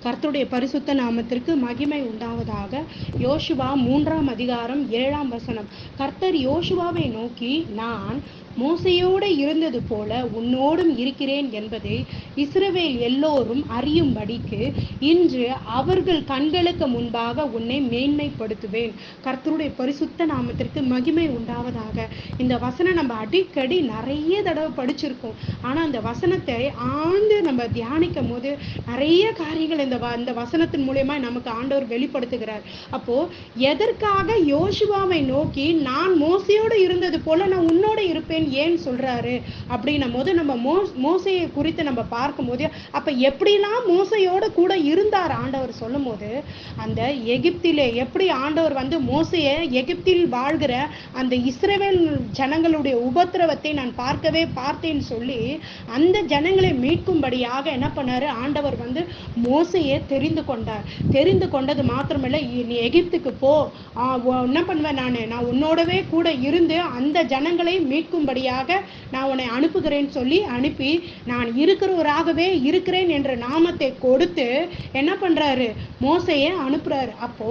கர்த்தருடைய பரிசுத்த நாமத்திற்கு மகிமை உண்டாவதாக. யோசுவா 3ஆம் அதிகாரம் 7ஆம் வசனம். கர்த்தர் யோசுவாவை நோக்கி, நான் மோசையோடு இருந்தது போல உன்னோடும் இருக்கிறேன் என்பதை இஸ்ரவேல் எல்லோரும் அறியும்படிக்கு இன்று அவர்கள் கண்களுக்கு முன்பாக உன்னை மேன்மைப்படுத்துவேன். கர்த்தருடைய பரிசுத்த நாமத்திற்கு மகிமை உண்டாவதாக. இந்த வசனம் நம்ம அடிக்கடி நிறைய தடவை படிச்சிருக்கோம். ஆனா அந்த வசனத்தை ஆழ்ந்து நம்ம தியானிக்கும் போது நிறைய காரியங்கள் இந்த வசனத்தின் மூலமா நமக்கு ஆண்டவர் வெளிப்படுத்துகிறார். அப்போ எதற்காக யோசுவாவை நோக்கி நான் மோசையோடு இருந்தது போல நான் உன்னோட இருப்பேன் ஏன் சொல்றாரு அப்படின்னும் போது, நம்ம மோசையை குறித்து நம்ம பார்க்கும் போது, அப்ப எப்படிலாம் மோசையோட கூட இருந்தார் ஆண்டவர் சொல்லும் போது, அந்த எகிப்திலே எப்படி ஆண்டவர் மோசையை எகிப்தில் வாழ்கிற அந்த இஸ்ரவேல் ஜனங்களுடைய உபத்திரவத்தை நான் பார்க்கவே பார்த்தேன்னு சொல்லி அந்த ஜனங்களை மீட்கும்படியாக என்ன பண்ணாரு ஆண்டவர் மோசையை தெரிந்து கொண்டார். தெரிந்து கொண்டது மாத்திரமில்லை, நீ எகிப்துக்கு போ, என்ன பண்ணுவேன், நான் உன்னோடவே கூட இருந்து அந்த ஜனங்களை மீட்கும்படியாக நான் உன்னை அனுப்புகிறேன்னு சொல்லி அனுப்பி, நான் இருக்கிறவராகவே இருக்கிறேன் என்ற நாமத்தை கொடுத்து என்ன பண்றாரு, மோசையை அனுப்புறாரு. அப்போ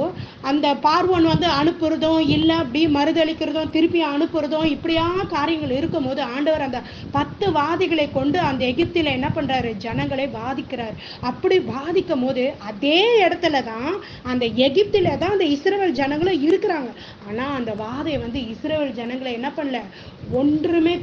அந்த பார்வோன் அனுப்புறதும் இல்ல அப்படி மறுதளிக்கிறதும் திருப்பி அனுப்புறதும் இப்படியா காரியங்கள் இருக்கும் போது ஆண்டவர் அந்த 10 வாதிகளை கொண்டு அந்த எகிப்தில என்ன பண்றாரு, ஜனங்களை வாதிக்கிறார். அப்படி வாதிக்கும் போது அதே இடத்துல தான் அந்த எகிப்தில தான் அந்த இஸ்ரவேல் ஜனங்களும் இருக்கிறாங்க. ஆனா அந்த வாதை இஸ்ரவேல் ஜனங்களை என்ன பண்ணல, ஒன்றுமே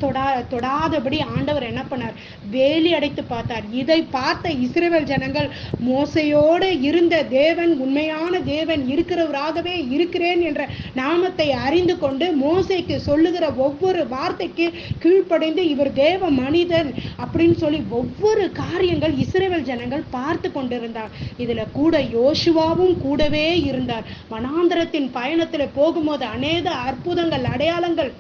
தொடாதபடி ஆண்டவர் என்ன பண்ணார், வேலி அடைத்து பார்த்தார். இதை பார்த்த இஸ்ரவேல் ஜனங்கள், மோசையோடு இருந்த தேவன் உண்மையான தேவன், இருக்கிறவராகவே இருக்கிறேன் என்ற நாமத்தை அறிந்து கொண்டு மோசைக்கு சொல்லுகிற ஒவ்வொரு வார்த்தைக்கு கீழ்ப்படைந்து இவர் தேவ மனிதன் அப்படின்னு சொல்லி ஒவ்வொரு காரியங்கள் இஸ்ரவேல் ஜனங்கள் பார்த்து கொண்டிருந்தார். இதுல கூட யோசுவாவும் கூடவே இருந்தார். வனாந்தரத்தின் பயணத்துல போகும்போது அநேக அற்புதங்கள் அடையாளங்கள்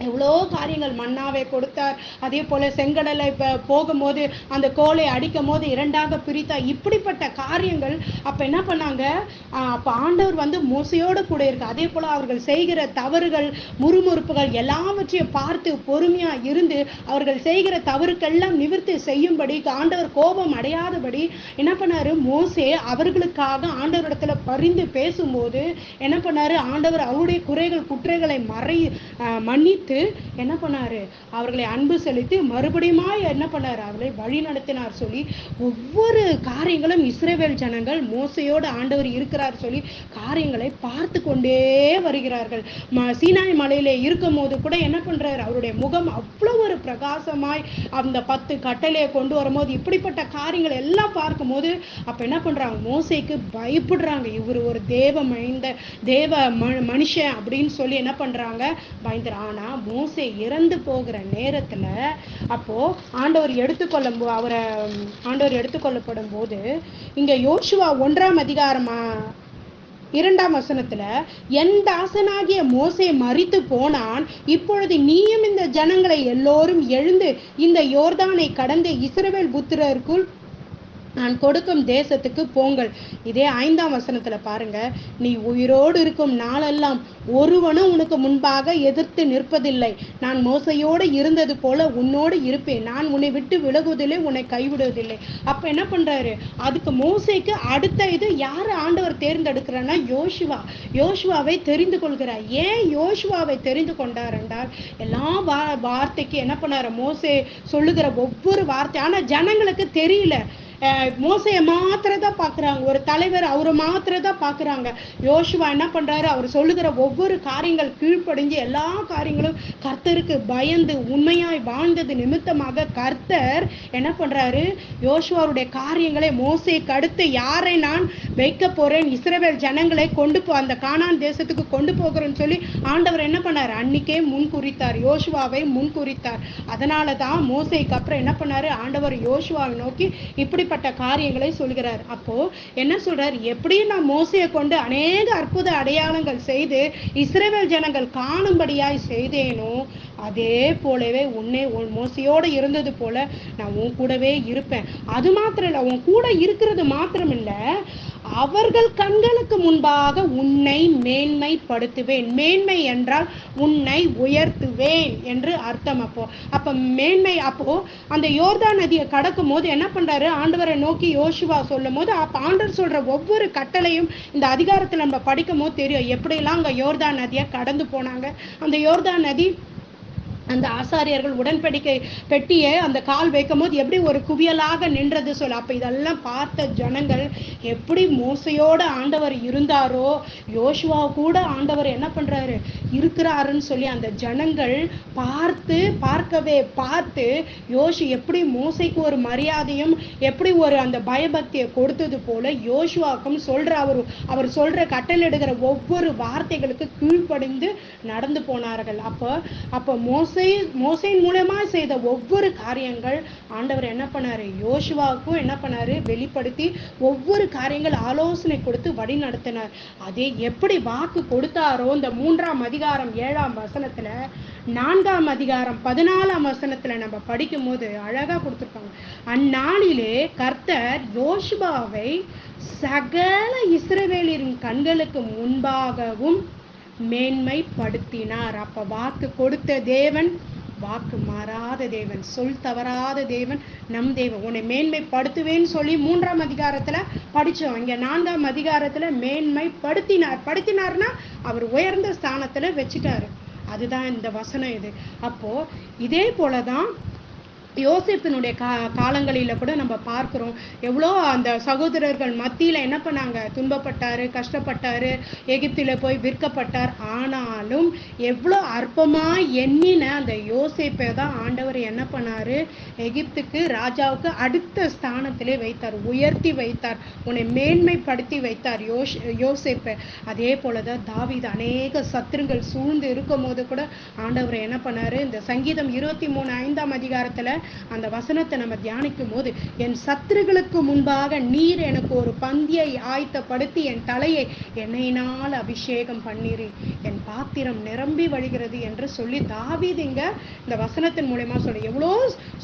எவ்வளோ காரியங்கள், மன்னாவை கொடுத்தார். அதே போல செங்கடலை போகும்போது அந்த கோலை அடிக்கும் போது 2ஆக பிரித்தார். இப்படிப்பட்ட காரியங்கள் அப்ப என்ன பண்ணாங்க, அப்ப ஆண்டவர் மோசையோடு கூட இருக்கு. அதே போல அவர்கள் செய்கிற தவறுகள் முறுமுறுப்புகள் எல்லாவற்றையும் பார்த்து பொறுமையா இருந்து அவர்கள் செய்கிற தவறுக்கெல்லாம் நிவர்த்தி செய்யும்படி ஆண்டவர் கோபம் அடையாதபடி என்ன பண்ணாரு, மோசே அவர்களுக்காக ஆண்டவரிடத்துல பரிந்து பேசும்போது என்ன பண்ணாரு, ஆண்டவர் அவருடைய குறைகள் குற்றைகளை மன்னித்து என்ன பண்ணாரு, அவர்களை அன்பு செலுத்தி மறுபடியும் என்ன பண்ணாரு, அவர்களை வழி நடத்தினார் சொல்லி ஒவ்வொரு காரியங்களும் இஸ்ரவேல் ஜனங்கள் மோசையோடு ஆண்டவர் இருக்கிறார் சொல்லி காரியங்களை பார்த்து கொண்டே வருகிறார்கள். சீனாய் மலையில இருக்கும் போது கூட என்ன பண்றாரு, அவருடைய முகம் அவ்வளவு ஒரு பிரகாசமாய் அந்த 10 கட்டளையை கொண்டு வரும்போது இப்படிப்பட்ட காரியங்கள் எல்லாம் பார்க்கும் போது அப்ப என்ன பண்றாங்க, மோசைக்கு பயப்படுறாங்க. இவர் ஒரு தேவ மனுஷன் அப்படின்னு சொல்லி என்ன பண்றாங்க, பயந்துற. ஆனா மோசே இறந்து போகிற நேரத்துல அப்போ ஆண்டவர் எடுத்துக்கொள்ளப்படும் போது இங்க யோசுவா 1ஆம் அதிகாரம் 2ஆம் வசனத்துல, என் தாசனாகிய மோசே மரித்து போனான், இப்பொழுது நீயும் இந்த ஜனங்களை எல்லோரும் எழுந்து இந்த யோர்தானை கடந்து இஸ்ரவேல் புத்திரருக்குள் நான் கொடுக்கும் தேசத்துக்கு போங்கள். இதே 5ஆம் வசனத்துல பாருங்க, நீ உயிரோடு இருக்கும் நாளெல்லாம் ஒருவனும் உனக்கு முன்பாக எதிர்த்து நிற்பதில்லை. நான் மோசையோடு இருந்தது போல உன்னோடு இருப்பேன். நான் உன்னை விட்டு விலகுவதில்லை, உன்னை கைவிடுவதில்லை. அப்ப என்ன பண்றாரு, அதுக்கு மோசைக்கு அடுத்த இது யாரு ஆண்டவர் தேர்ந்தெடுக்கிறான்னா யோசுவாவை தெரிந்து கொள்கிறார். ஏன் யோசுவாவை தெரிந்து கொண்டார் என்றால், எல்லா வார்த்தைக்கு என்ன பண்ணாரு, மோசே சொல்லுகிற ஒவ்வொரு வார்த்தை ஆனா ஜனங்களுக்கு தெரியல. மோசையை மாத்திரதான் பாக்குறாங்க, ஒரு தலைவர் அவரை மாத்திரதான் பாக்குறாங்க. யோசுவா என்ன பண்றாரு, அவர் சொல்லுகிற ஒவ்வொரு காரியங்கள் கீழ்ப்படிஞ்சு எல்லா காரியங்களும் கர்த்தருக்கு பயந்து உண்மையாய் வாழ்ந்தது நிமித்தமாக கர்த்தர் என்ன பண்றாரு, யோசுவாவுடைய காரியங்களை மோசைக்கு அடுத்து யாரை நான் வைக்க போறேன், இஸ்ரவேல் ஜனங்களை அந்த கானான் தேசத்துக்கு கொண்டு போகிறேன்னு சொல்லி ஆண்டவர் என்ன பண்ணாரு, அன்னைக்கே முன்குறித்தார், யோசுவாவை முன்குறித்தார். அதனாலதான் மோசைக்கு அப்புறம் என்ன பண்ணாரு, ஆண்டவர் யோசுவாவை நோக்கி இப்படி காரியங்களை சொல்கிறார். அப்போ என்ன சொல்றார், எப்படி நான் மோசையை கொண்டு அநேக அற்புத அடையாளங்கள் செய்து இஸ்ரவேல் ஜனங்கள் காணும்படியாய் செய்தேனோ அதே போலவே உன்னை மோசையோட இருந்தது போல நான் உன் கூடவே இருப்பேன். அது மாத்திரம் இல்ல, உன் கூட இருக்கிறது மாத்திரம் இல்ல, அவர்கள் கண்களுக்கு முன்பாக உன்னை மேன்மைப்படுத்துவேன். மேன்மை என்றால் உன்னை உயர்த்துவேன் என்று அர்த்தம். அப்ப மேன்மை. அப்போ அந்த யோர்தான் நதியை கடக்கும் போது என்ன பண்றாரு, ஆண்டவரை நோக்கி யோசுவா சொல்லும் போது அப்ப ஆண்டவர் சொல்ற ஒவ்வொரு கட்டளையும் இந்த அதிகாரத்துல நம்ம படிக்கும் போது தெரியும் எப்படிலாம் அங்க யோர்தான் நதியை கடந்து போனாங்க. அந்த யோர்தான் நதி அந்த ஆசாரியர்கள் உடன்படிக்கை பெட்டியை அந்த கால் வைக்கும் போது எப்படி ஒரு குவியலாக நின்றது சொல்ல. அப்ப இதெல்லாம் பார்த்த ஜனங்கள் எப்படி மோசையோட ஆண்டவர் இருந்தாரோ யோசுவா கூட ஆண்டவர் என்ன பண்றாரு இருக்கிறாருன்னு சொல்லி அந்த ஜனங்கள் பார்த்து யோசு எப்படி மோசைக்கு ஒரு மரியாதையும் எப்படி ஒரு அந்த பயபக்தியை கொடுத்தது போல யோசுவாக்கும் சொல்ற அவர் சொல்ற கட்டளையிடுகிற ஒவ்வொரு வார்த்தைகளுக்கு கீழ்ப்படிந்து நடந்து போனார்கள். அப்ப மோசையின் மூலமா செய்த ஒவ்வொரு காரியங்கள் ஆண்டவர் என்ன பண்ணாரு, யோசுவாவுக்கும் என்ன பண்ணாரு வெளிப்படுத்தி ஒவ்வொரு காரியங்கள் ஆலோசனை கொடுத்து வழி நடத்தினார். அதே எப்படி வாக்கு கொடுத்தாரோ இந்த 3ஆம் அதிகாரம் 7ஆம் வசனத்துல 4ஆம் அதிகாரம் 14ஆம் வசனத்துல நம்ம படிக்கும் போது அழகா கொடுத்திருப்பாங்க. அந்நாளிலே கர்த்தர் யோசுவாவை சகல இஸ்ரவேலின் கண்களுக்கு முன்பாகவும் மேன்மைப்படுத்தினார். அப்ப வாக்கு கொடுத்த தேவன், வாக்கு மாறாத தேவன், சொல் தவறாத தேவன் நம் தேவன். உன்னை மேன்மைப்படுத்துவேன்னு சொல்லி 3ஆம் அதிகாரத்துல படிச்சோம். இங்க 4ஆம் அதிகாரத்துல மேன்மைப்படுத்தினார்னா அவர் உயர்ந்த ஸ்தானத்துல வச்சுட்டாரு. அதுதான் இந்த வசனம். இது அப்போ இதே போலதான் யோசேப்பினுடைய காலங்களில கூட நம்ம பார்க்கிறோம் எவ்வளோ அந்த சகோதரர்கள் மத்தியில என்ன பண்ணாங்க, துன்பப்பட்டாரு, கஷ்டப்பட்டாரு, எகிப்தில போய் விற்கப்பட்டார். ஆனாலும் எவ்வளோ அற்பமா எண்ணின அந்த யோசேப்பை தான் ஆண்டவர் என்ன பண்ணாரு, எகிப்துக்கு ராஜாவுக்கு அடுத்த ஸ்தானத்திலே வைத்தார், உயர்த்தி வைத்தார், உன்னை மேன்மைப்படுத்தி வைத்தார் யோசேப்பை. அதே போலதான் தாவீது அநேக சத்துருங்கள் சூழ்ந்து இருக்கும் போது கூட ஆண்டவர் என்ன பண்ணாரு, இந்த சங்கீதம் 23:5ஆம் அதிகாரத்துல அந்த வசனத்தை நம்ம தியானிக்கும் போது, என் சத்துருகளுக்கு முன்பாக நீர் எனக்கு ஒரு பந்தியை ஆயத்தப்படுத்தி என் தலையை எண்ணெயினால் அபிஷேகம் பண்ணிரு, என் பாத்திரம் நிரம்பி வழிகிறது என்று சொல்லி தாவீது இங்க இந்த வசனத்தின் மூலமா சொல்லி எவ்வளோ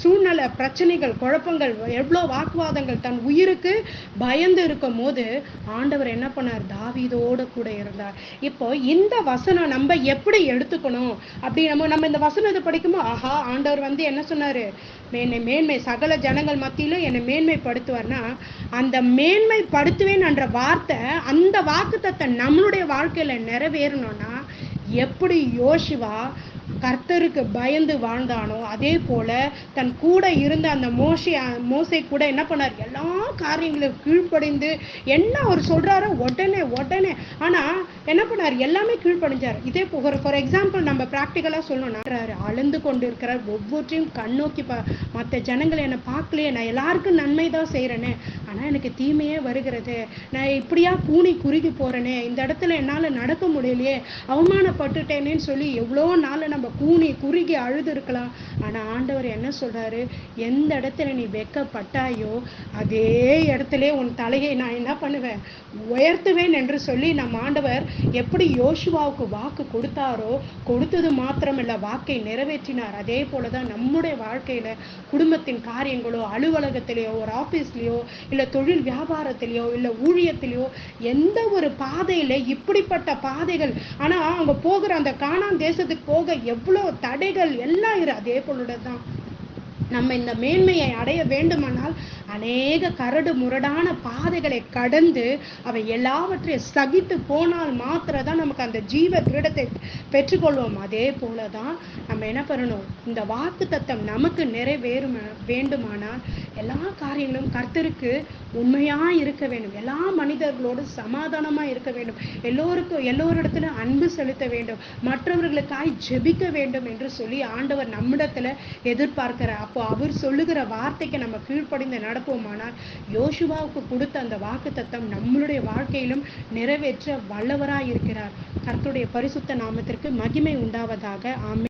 சூழ்நிலை பிரச்சனைகள் குழப்பங்கள் எவ்வளோ வாக்குவாதங்கள் தன் உயிருக்கு பயந்து இருக்கும் போது ஆண்டவர் என்ன பண்ணார், தாவீதோடு கூட இருந்தார். இப்போ இந்த வசனம் நம்ம எப்படி எடுத்துக்கணும் அப்படி நம்ம இந்த வசனத்தை படிக்கும்போது ஆஹா ஆண்டவர் என்ன சொன்னாரு, மேன்மை சகல ஜனங்கள் மத்தியில என்னை மேன்மைப்படுத்துவார்னா அந்த மேன்மைப்படுத்துவேன் என்ற வார்த்தை அந்த வாக்குத்தத்தம் நம்மளுடைய வாழ்க்கையில நிறைவேறணும்னா எப்படி யோசுவா கர்த்தருக்கு பயந்து வாழ்ந்தானோ அதே போல தன் கூட இருந்த அந்த மோசை கூட என்ன பண்ணார், எல்லா காரியங்களும் கீழ்ப்படிந்து என்ன அவர் சொல்றாரோ உடனே ஆனா என்ன பண்ணார், எல்லாமே கீழ்ப்படிஞ்சார். இதே ஃபார் எக்ஸாம்பிள் நம்ம பிராக்டிக்கலா சொல்லணும்னா அழுந்து கொண்டு இருக்கிறார், ஒவ்வொன்றையும் கண்ணோக்கி மற்ற ஜனங்களை என்னை பார்க்கலையே, நான் எல்லாருக்கும் நன்மை தான் செய்யறேனே ஆனா எனக்கு தீமையே வருகிறது, நான் இப்படியா கூனி குறுகி போறேனே, இந்த இடத்துல என்னால நடக்க முடியலையே, அவமானப்பட்டுட்டேனேன்னு சொல்லி எவ்வளோ நாள் நம்ம கூனி குறுகி அழுது இருக்கலாம். ஆனா ஆண்டவர் என்ன சொல்றாரு, எந்த இடத்துல நீ வெட்கப்பட்டாயோ அதே இடத்துல உன் தலையை நான் என்ன பண்ணுவேன், உயர்த்துவேன் என்று சொல்லி நம் ஆண்டவர் எப்படி யோசுவாவுக்கு வாக்கு கொடுத்தாரோ கொடுத்தது மாத்திரமல்ல வாக்கை நிறைவேற்றினார். அதே போலதான் நம்முடைய வாழ்க்கையில குடும்பத்தின் காரியங்களோ அலுவலகத்திலேயோ ஒரு ஆபீஸ்லயோ இல்ல தொழில் வியாபாரத்திலேயோ இல்ல ஊழியத்திலேயோ எந்த ஒரு பாதையில இப்படிப்பட்ட பாதைகள் ஆனா அவங்க போகிற அந்த கானான் தேசத்துக்கு போக எவ்வளவு தடைகள் எல்லாம் அதே போலதான் நம்ம இந்த மேன்மையை அடைய வேண்டுமானால் அநேக கரடு முரடான பாதைகளை கடந்து அவை எல்லாவற்றையும் சகித்து போனால் மாத்திரதான் நமக்கு அந்த ஜீவ கிரீடத்தை பெற்றுக்கொள்வோம். அதே போலதான் நம்ம என்ன பண்ணணும், இந்த வாக்குத்தத்தம் நமக்கு வேண்டுமானால் எல்லா காரியங்களும் கர்த்தருக்கு உண்மையா இருக்க வேண்டும், எல்லா மனிதர்களோடு சமாதானமா இருக்க வேண்டும், எல்லோரிடத்துல அன்பு செலுத்த வேண்டும், மற்றவர்களுக்காய் ஜெபிக்க வேண்டும் என்று சொல்லி ஆண்டவர் நம்மிடத்துல எதிர்பார்க்கிறார். அப்போ அவர் சொல்லுகிற வார்த்தைக்கு நம்ம கீழ்ப்படிந்து நடப்போமானால் யோசுவாவுக்கு கொடுத்த அந்த வாக்குத்தத்தம் நம்மளுடைய வாழ்க்கையிலும் நிறைவேற்ற வல்லவராய் இருக்கிறார். கர்த்தருடைய பரிசுத்த நாமத்திற்கு மகிமை உண்டாவதாக. ஆமென்.